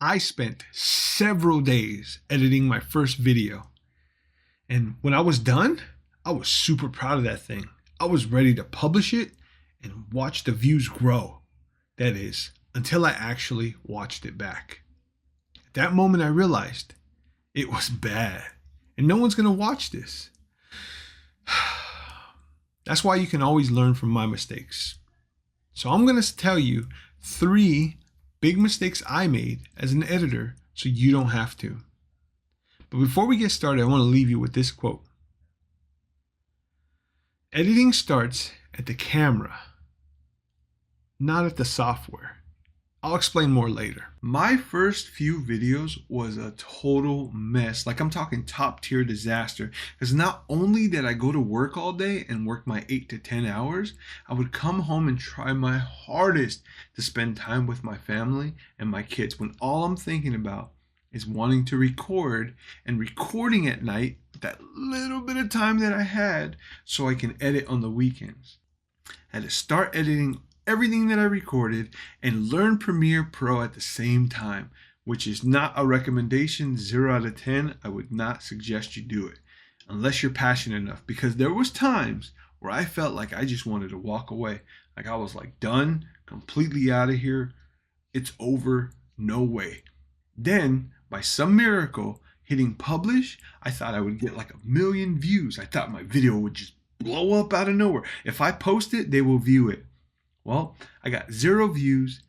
I spent several days editing my first video. And when I was done, I was super proud of that thing. I was ready to publish it and watch the views grow. That is, until I actually watched it back. At that moment, I realized it was bad and no one's going to watch this. That's why you can always learn from my mistakes. So I'm going to tell you 3 big mistakes I made as an editor so you don't have to. But before we get started, I want to leave you with this quote. Editing starts at the camera, not at the software. I'll explain more later. My first few videos was a total mess. Like, I'm talking top tier disaster. Because not only did I go to work all day and work my 8 to 10 hours, I would come home and try my hardest to spend time with my family and my kids when all I'm thinking about is wanting to record and recording at night that little bit of time that I had so I can edit on the weekends. I had to start editing everything that I recorded and learn Premiere Pro at the same time, which is not a recommendation. 0 out of 10. I would not suggest you do it unless you're passionate enough, because there was times where I felt like I just wanted to walk away. Like I was like done, completely out of here. It's over. No way. Then by some miracle, hitting publish, I thought I would get like 1 million views. I thought my video would just blow up out of nowhere. If I post it, they will view it. Well, I got 0 views,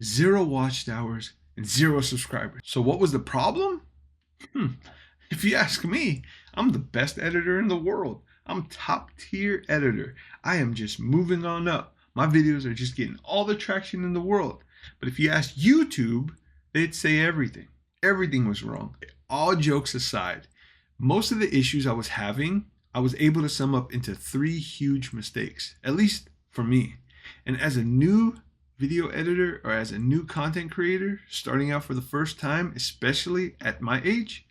0 watched hours, and 0 subscribers. So what was the problem? If you ask me, I'm the best editor in the world. I'm top tier editor. I am just moving on up. My videos are just getting all the traction in the world. But if you ask YouTube, they'd say everything. Everything was wrong. All jokes aside, most of the issues I was having, I was able to sum up into 3 huge mistakes, at least for me. And as a new video editor or as a new content creator starting out for the first time, especially at my age,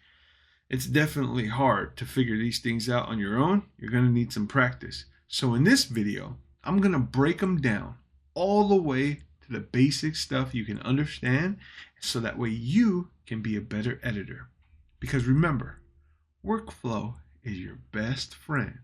it's definitely hard to figure these things out on your own. You're going to need some practice. So in this video, I'm going to break them down all the way to the basic stuff you can understand so that way you can be a better editor. Because remember, workflow is your best friend.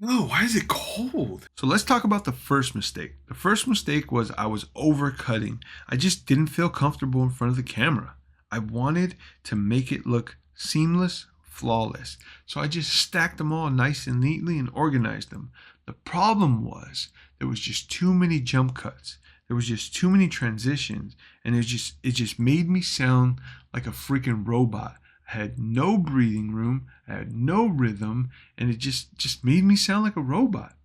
Oh, why is it cold? So let's talk about the first mistake. The first mistake was I was overcutting. I just didn't feel comfortable in front of the camera. I wanted to make it look seamless, flawless. So I just stacked them all nice and neatly and organized them. The problem was there was just too many jump cuts. There was just too many transitions, and it just made me sound like a freaking robot. I had no breathing room, I had no rhythm, and it just made me sound like a robot.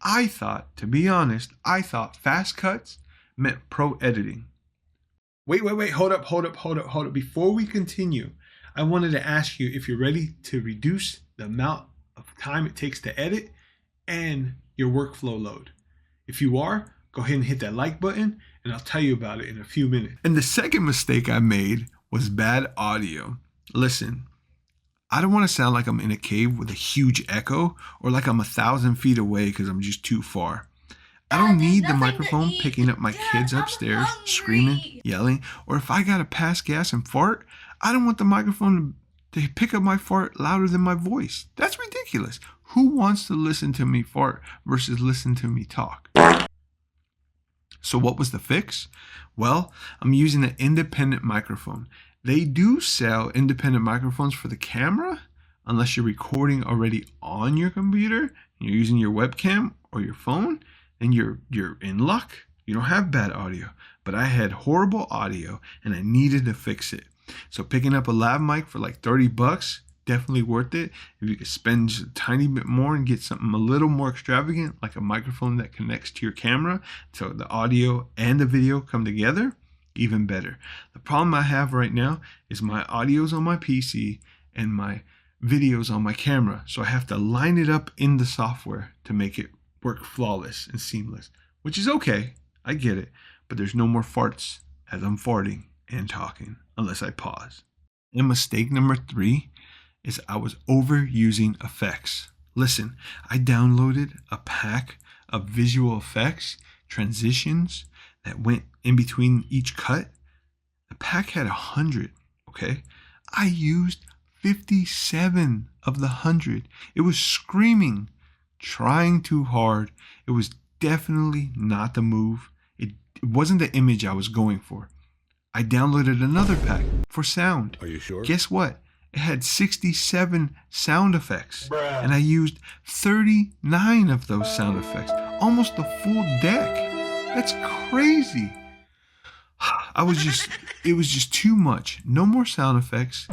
I thought, to be honest, fast cuts meant pro editing. Wait, hold up. Before we continue, I wanted to ask you if you're ready to reduce the amount of time it takes to edit and your workflow load. If you are, go ahead and hit that like button, and I'll tell you about it in a few minutes. And the second mistake I made was bad audio. Listen, I don't want to sound like I'm in a cave with a huge echo or like I'm 1,000 feet away because I'm just too far. I don't need the microphone picking up my kids upstairs, screaming, yelling, or if I gotta pass gas and fart, I don't want the microphone to pick up my fart louder than my voice. That's ridiculous. Who wants to listen to me fart versus listen to me talk? So what was the fix? Well, I'm using an independent microphone. They do sell independent microphones for the camera, unless you're recording already on your computer and you're using your webcam or your phone, and you're in luck. You don't have bad audio. But I had horrible audio and I needed to fix it. So picking up a lav mic for like $30, definitely worth it. If you could spend just a tiny bit more and get something a little more extravagant, like a microphone that connects to your camera, so the audio and the video come together, even better. The problem I have right now is my audio's on my PC and my video's on my camera. So I have to line it up in the software to make it work flawless and seamless, which is okay. I get it. But there's no more farts as I'm farting and talking unless I pause. And mistake number 3 is I was overusing effects. Listen, I downloaded a pack of visual effects transitions that went in between each cut. The pack had 100, okay? I used 57 of the 100. It was screaming, trying too hard. It was definitely not the move. It wasn't the image I was going for. I downloaded another pack for sound. Are you sure? Guess what? It had 67 sound effects. Bruh. And I used 39 of those sound effects. Almost the full deck. That's crazy. It was just too much. No more sound effects.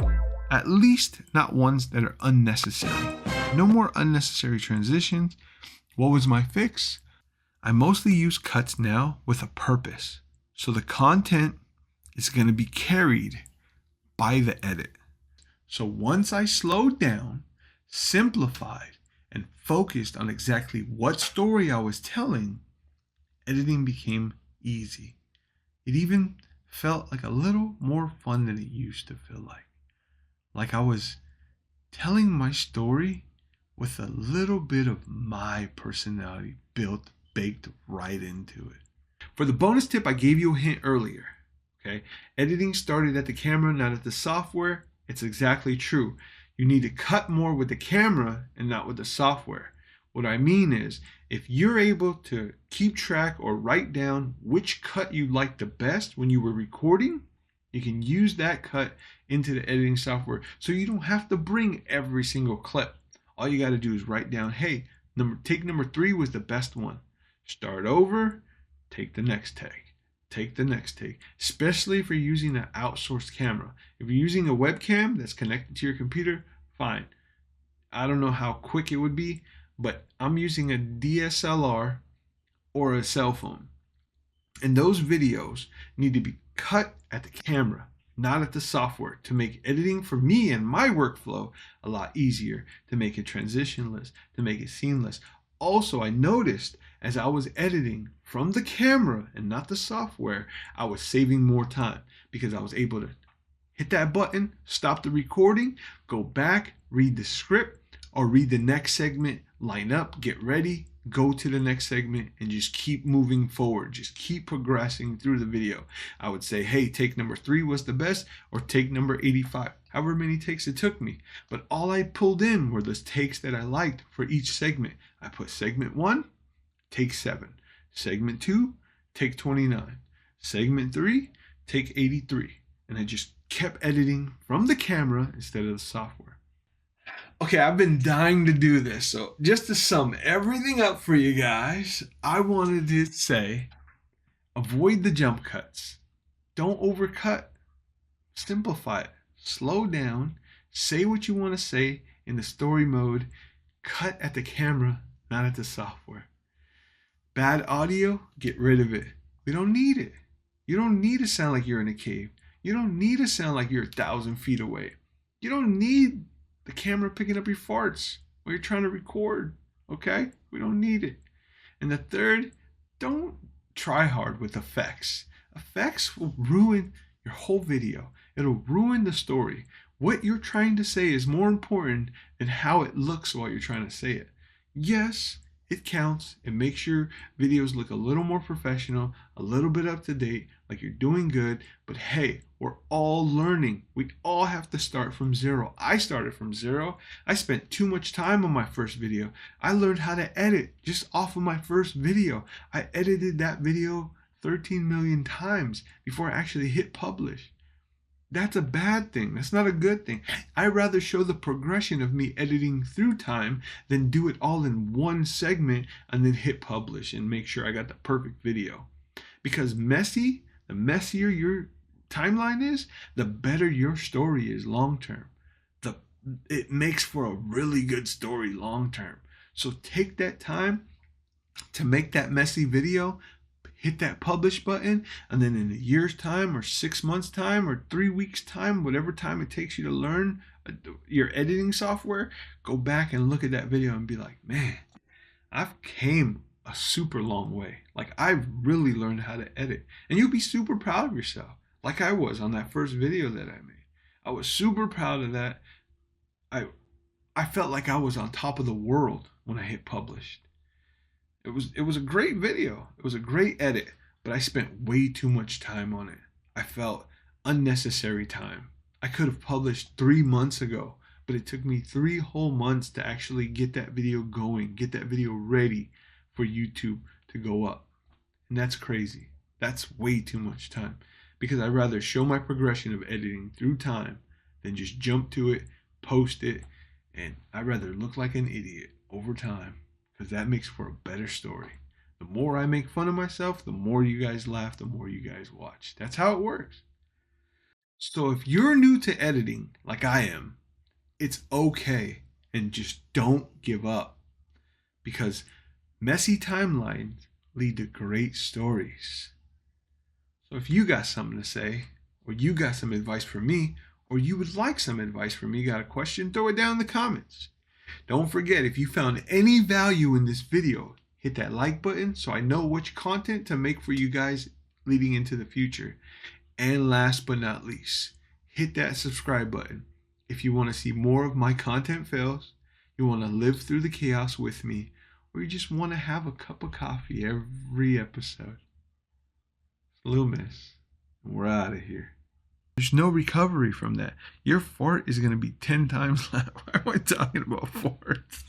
At least not ones that are unnecessary. No more unnecessary transitions. What was my fix? I mostly use cuts now with a purpose. So the content is going to be carried by the edit. So once I slowed down, simplified, and focused on exactly what story I was telling, editing became easy. It even felt like a little more fun than it used to feel like. Like I was telling my story with a little bit of my personality baked right into it. For the bonus tip, I gave you a hint earlier. Okay, editing started at the camera, not at the software. It's exactly true. You need to cut more with the camera and not with the software. What I mean is, if you're able to keep track or write down which cut you liked the best when you were recording, you can use that cut into the editing software. So you don't have to bring every single clip. All you got to do is write down, hey, take number 3 was the best one. Start over, take the next take. Take the next take, especially if you're using an outsourced camera. If you're using a webcam that's connected to your computer, fine. I don't know how quick it would be, but I'm using a DSLR or a cell phone. And those videos need to be cut at the camera, not at the software, to make editing for me and my workflow a lot easier, to make it transitionless, to make it seamless. Also, I noticed as I was editing from the camera and not the software, I was saving more time because I was able to hit that button, stop the recording, go back, read the script, or read the next segment, line up, get ready, go to the next segment, and just keep moving forward. Just keep progressing through the video. I would say, hey, take number 3 was the best, or take number 85. However many takes it took me. But all I pulled in were the takes that I liked for each segment. I put segment 1, take 7. Segment 2, take 29. Segment 3, take 83. And I just kept editing from the camera instead of the software. Okay, I've been dying to do this. So just to sum everything up for you guys, I wanted to say, avoid the jump cuts. Don't overcut. Simplify it. Slow down. Say what you want to say in the story mode. Cut at the camera, not at the software. Bad audio, get rid of it. We don't need it. You don't need to sound like you're in a cave. You don't need to sound like you're 1,000 feet away. You don't need the camera picking up your farts while you're trying to record. Okay? We don't need it. And the third, don't try hard with effects. Effects will ruin your whole video. It'll ruin the story. What you're trying to say is more important than how it looks while you're trying to say it. Yes, it counts. It makes your videos look a little more professional, a little bit up to date, like you're doing good. But hey, we're all learning. We all have to start from zero. I started from zero. I spent too much time on my first video. I learned how to edit just off of my first video. I edited that video 13 million times before I actually hit publish. That's a bad thing. That's not a good thing. I'd rather show the progression of me editing through time than do it all in one segment and then hit publish and make sure I got the perfect video. Because the messier your timeline is, the better your story is long term. It makes for a really good story long term. So take that time to make that messy video, hit that publish button, and then in a year's time or 6 months time or 3 weeks time, whatever time it takes you to learn your editing software, go back and look at that video and be like, man, I've came a super long way. Like, I've really learned how to edit. And you'll be super proud of yourself, like I was on that first video that I made. I was super proud of that. I felt like I was on top of the world when I hit published. It was a great video. It was a great edit, but I spent way too much time on it. I felt unnecessary time. I could have published 3 months ago, but it took me 3 whole months to actually get that video going, get that video ready for YouTube to go up. And that's crazy. That's way too much time because I'd rather show my progression of editing through time than just jump to it, post it, and I'd rather look like an idiot over time because that makes for a better story. The more I make fun of myself, the more you guys laugh, the more you guys watch. That's how it works. So if you're new to editing like I am, it's okay and just don't give up because messy timelines lead to great stories. So if you got something to say, or you got some advice for me, or you would like some advice from me, got a question, throw it down in the comments. Don't forget, if you found any value in this video, hit that like button so I know which content to make for you guys leading into the future. And last but not least, hit that subscribe button if you want to see more of my content fails, you want to live through the chaos with me, or you just want to have a cup of coffee every episode. Lil Miss, we're out of here. There's no recovery from that. Your fart is going to be 10 times loud. Why am I talking about farts?